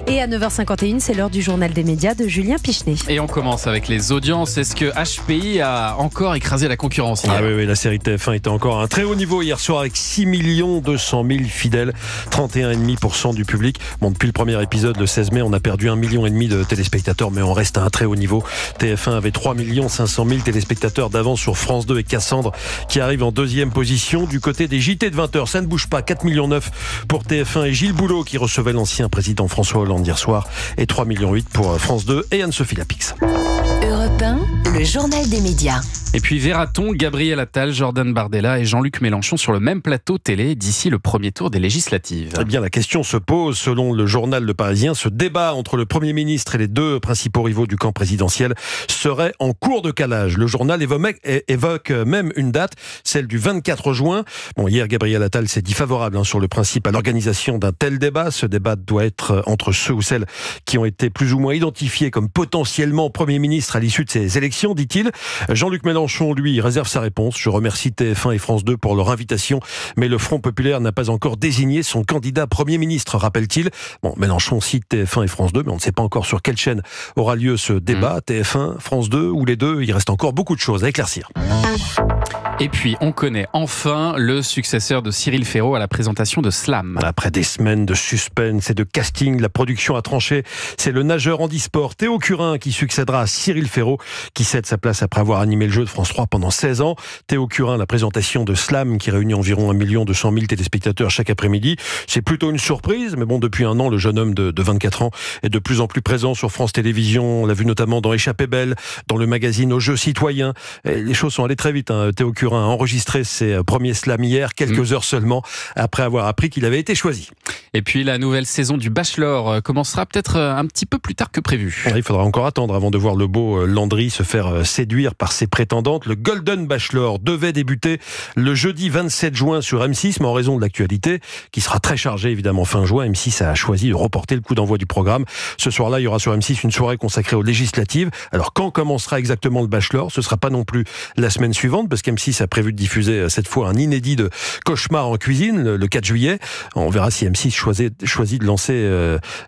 Et à 9h51, c'est l'heure du journal des médias de Julien Pichenet. Et on commence avec les audiences. Est-ce que HPI a encore écrasé la concurrence hier ? Oui, la série TF1 était encore à un très haut niveau hier soir avec 6 200 000 fidèles, 31,5% du public. Bon, depuis le premier épisode, le 16 mai, on a perdu 1,5 million de téléspectateurs, mais on reste à un très haut niveau. TF1 avait 3 500 000 téléspectateurs d'avance sur France 2 et Cassandre qui arrive en deuxième position. Du côté des JT de 20h, ça ne bouge pas. 4,9 millions pour TF1 et Gilles Boulot qui recevait l'ancien président François Hollande hier soir et 3,8 millions pour France 2 et Anne-Sophie Lapix. Europe 1, le journal des médias. Et puis verra-t-on Gabriel Attal, Jordan Bardella et Jean-Luc Mélenchon sur le même plateau télé d'ici le premier tour des législatives ? Eh bien, la question se pose. Selon le journal Le Parisien, ce débat entre le Premier ministre et les deux principaux rivaux du camp présidentiel serait en cours de calage. Le journal évoque même une date, celle du 24 juin. Bon, hier, Gabriel Attal s'est dit favorable sur le principe à l'organisation d'un tel débat. Ce débat doit être entre ceux ou celles qui ont été plus ou moins identifiés comme potentiellement Premier ministre à l'issue de ces élections, dit-il. Jean-Luc Mélenchon, lui, réserve sa réponse. Je remercie TF1 et France 2 pour leur invitation, mais le Front populaire n'a pas encore désigné son candidat Premier ministre, rappelle-t-il. Bon, Mélenchon cite TF1 et France 2, mais on ne sait pas encore sur quelle chaîne aura lieu ce débat. TF1, France 2 ou les deux, il reste encore beaucoup de choses à éclaircir. Et puis, on connaît enfin le successeur de Cyril Ferraud à la présentation de Slam. Après des semaines de suspense et de casting, la production a tranché. C'est le nageur handisport Théo Curin qui succédera à Cyril Ferraud, qui cède sa place après avoir animé le jeu de France 3 pendant 16 ans. Théo Curin, la présentation de Slam, qui réunit environ 1 200 000 téléspectateurs chaque après-midi. C'est plutôt une surprise, mais bon, depuis un an, le jeune homme de 24 ans est de plus en plus présent sur France Télévisions. On l'a vu notamment dans Échappée belle, dans le magazine Aux Jeux citoyens. Et les choses sont allées très vite. Théo Curin a enregistré ses premiers slams hier, quelques heures seulement, après avoir appris qu'il avait été choisi. Et puis la nouvelle saison du Bachelor commencera peut-être un petit peu plus tard que prévu. Il faudra encore attendre avant de voir le beau Landry se faire séduire par ses prétendantes. Le Golden Bachelor devait débuter le jeudi 27 juin sur M6, mais en raison de l'actualité, qui sera très chargée évidemment fin juin, M6 a choisi de reporter le coup d'envoi du programme. Ce soir-là, il y aura sur M6 une soirée consacrée aux législatives. Alors quand commencera exactement le Bachelor ? Ce ne sera pas non plus la semaine suivante, parce qu'M6 a prévu de diffuser cette fois un inédit de Cauchemar en cuisine le 4 juillet. On verra si M6 choisit de lancer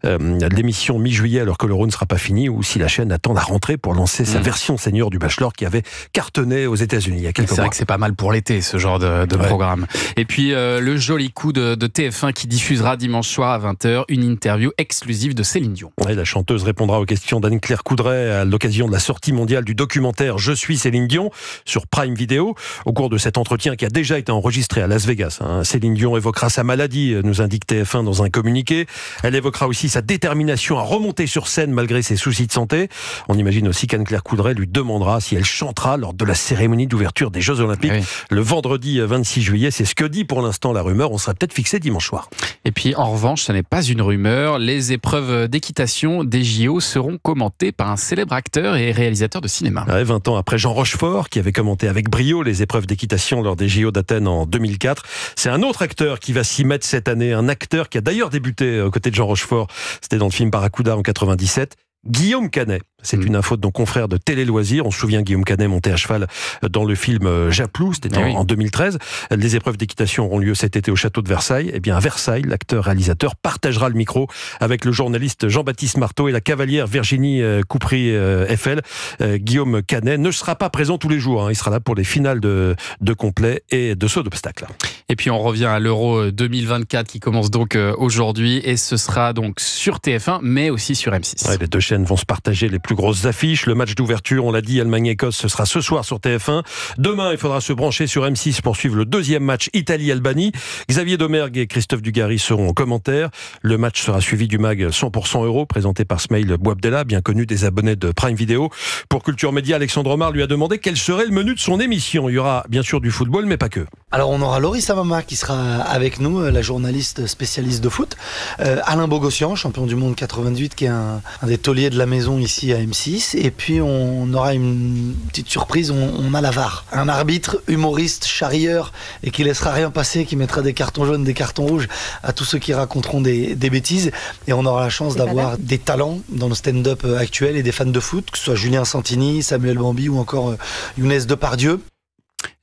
l'émission mi-juillet alors que l'Euro ne sera pas fini, ou si la chaîne attend la rentrée pour lancer sa version senior du Bachelor qui avait cartonné aux États-Unis il y a quelques mois. C'est vrai que c'est pas mal pour l'été ce genre de programme. Et puis le joli coup de TF1 qui diffusera dimanche soir à 20h une interview exclusive de Céline Dion. La chanteuse répondra aux questions d'Anne-Claire Coudray à l'occasion de la sortie mondiale du documentaire Je suis Céline Dion sur Prime Video. Au cours de cet entretien qui a déjà été enregistré à Las Vegas, Céline Dion évoquera sa maladie, nous indique TF1 dans un communiqué. Elle évoquera aussi sa détermination à remonter sur scène malgré ses soucis de santé. On imagine aussi qu'Anne-Claire Coudray lui demandera si elle chantera lors de la cérémonie d'ouverture des Jeux Olympiques le vendredi 26 juillet. C'est ce que dit pour l'instant la rumeur. On sera peut-être fixé dimanche soir. Et puis en revanche, ce n'est pas une rumeur. Les épreuves d'équitation des JO seront commentées par un célèbre acteur et réalisateur de cinéma. 20 ans après Jean Rochefort, qui avait commenté avec brio les épreuves d'équitation lors des JO d'Athènes en 2004. C'est un autre acteur qui va s'y mettre cette année. Un acteur qui a d'ailleurs débuté aux côtés de Jean Rochefort. C'était dans le film Barracuda en 97. Guillaume Canet. C'est une info de nos confrères de Télé Loisirs. On se souvient Guillaume Canet monté à cheval dans le film Japlou, c'était en 2013. Les épreuves d'équitation auront lieu cet été au château de Versailles. Eh bien, à Versailles, l'acteur-réalisateur partagera le micro avec le journaliste Jean-Baptiste Marteau et la cavalière Virginie Coupry-Eiffel. Guillaume Canet ne sera pas présent tous les jours. Il sera là pour les finales de complet et de saut d'obstacles. Et puis on revient à l'Euro 2024 qui commence donc aujourd'hui et ce sera donc sur TF1 mais aussi sur M6. Les deux chaînes vont se partager les plus grosses affiches. Le match d'ouverture, on l'a dit, Allemagne-Écosse, ce sera ce soir sur TF1. Demain, il faudra se brancher sur M6 pour suivre le deuxième match Italie-Albanie. Xavier Domergue et Christophe Dugarry seront en commentaire. Le match sera suivi du mag 100% Euro, présenté par Smaïl Bouabdella, bien connu des abonnés de Prime Video. Pour Culture Média, Alexandre Omar lui a demandé quel serait le menu de son émission. Il y aura bien sûr du football, mais pas que. Alors on aura Laurie Savama qui sera avec nous, la journaliste spécialiste de foot. Alain Bogossian, champion du monde 98, qui est un des tauliers de la maison ici à M6. Et puis on aura une petite surprise, on a la VAR. Un arbitre humoriste, charrieur, et qui laissera rien passer, qui mettra des cartons jaunes, des cartons rouges à tous ceux qui raconteront des bêtises. Et on aura la chance d'avoir des talents dans le stand-up actuel et des fans de foot, que ce soit Julien Santini, Samuel Bambi ou encore Younes Depardieu.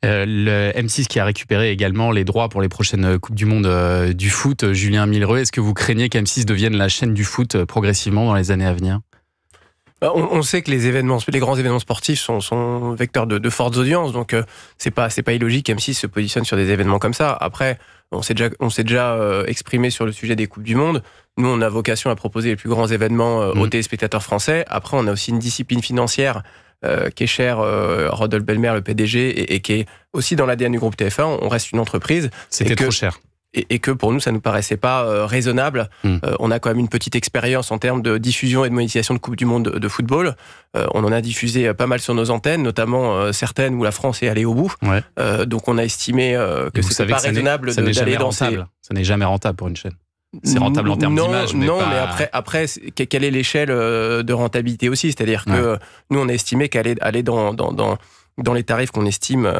Le M6 qui a récupéré également les droits pour les prochaines Coupes du Monde du foot. Julien Millereux, est-ce que vous craignez qu'M6 devienne la chaîne du foot progressivement dans les années à venir ? On sait que les grands événements sportifs sont vecteurs de fortes audiences, donc c'est pas illogique qu'M6 se positionne sur des événements comme ça. Après, on s'est déjà exprimé sur le sujet des Coupes du Monde. Nous, on a vocation à proposer les plus grands événements aux téléspectateurs français. Après, on a aussi une discipline financière qui est chère, Rodolphe Belmer, le PDG, et qui est aussi dans l'ADN du groupe TF1. On reste une entreprise. C'était trop cher. Et que pour nous, ça ne nous paraissait pas raisonnable. On a quand même une petite expérience en termes de diffusion et de monétisation de Coupe du Monde de football. On en a diffusé pas mal sur nos antennes, notamment certaines où la France est allée au bout. Ouais. Donc on a estimé que c'était pas raisonnable d'aller dans ces... Ça n'est jamais rentable pour une chaîne. C'est rentable en termes d'image, mais non, pas... mais après, quelle est l'échelle de rentabilité aussi ? C'est-à-dire que nous, on a estimé qu'aller dans les tarifs qu'on estime,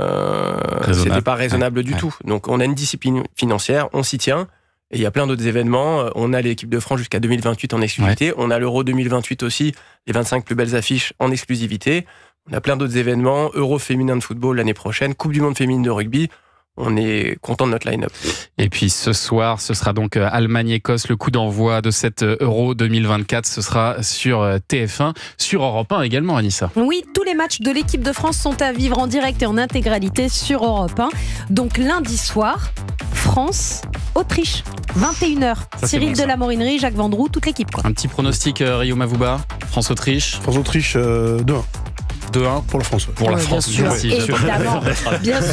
c'était pas raisonnable du tout. Donc on a une discipline financière, on s'y tient, et il y a plein d'autres événements. On a l'équipe de France jusqu'à 2028 en exclusivité, on a l'Euro 2028 aussi, les 25 plus belles affiches en exclusivité. On a plein d'autres événements, Euro féminin de football l'année prochaine, Coupe du Monde féminine de rugby. On est content de notre line-up. Et puis ce soir, ce sera donc Allemagne-Écosse, le coup d'envoi de cet Euro 2024. Ce sera sur TF1, sur Europe 1 également, Anissa. Oui, tous les matchs de l'équipe de France sont à vivre en direct et en intégralité sur Europe 1. Donc lundi soir, France-Autriche, 21h. Cyril Delamorinerie, Jacques Vendroux, toute l'équipe. Un petit pronostic, Rio Mavouba, France-Autriche. France-Autriche 2-1. 2-1 pour la France. Pour la France, bien sûr, évidemment. Bien sûr.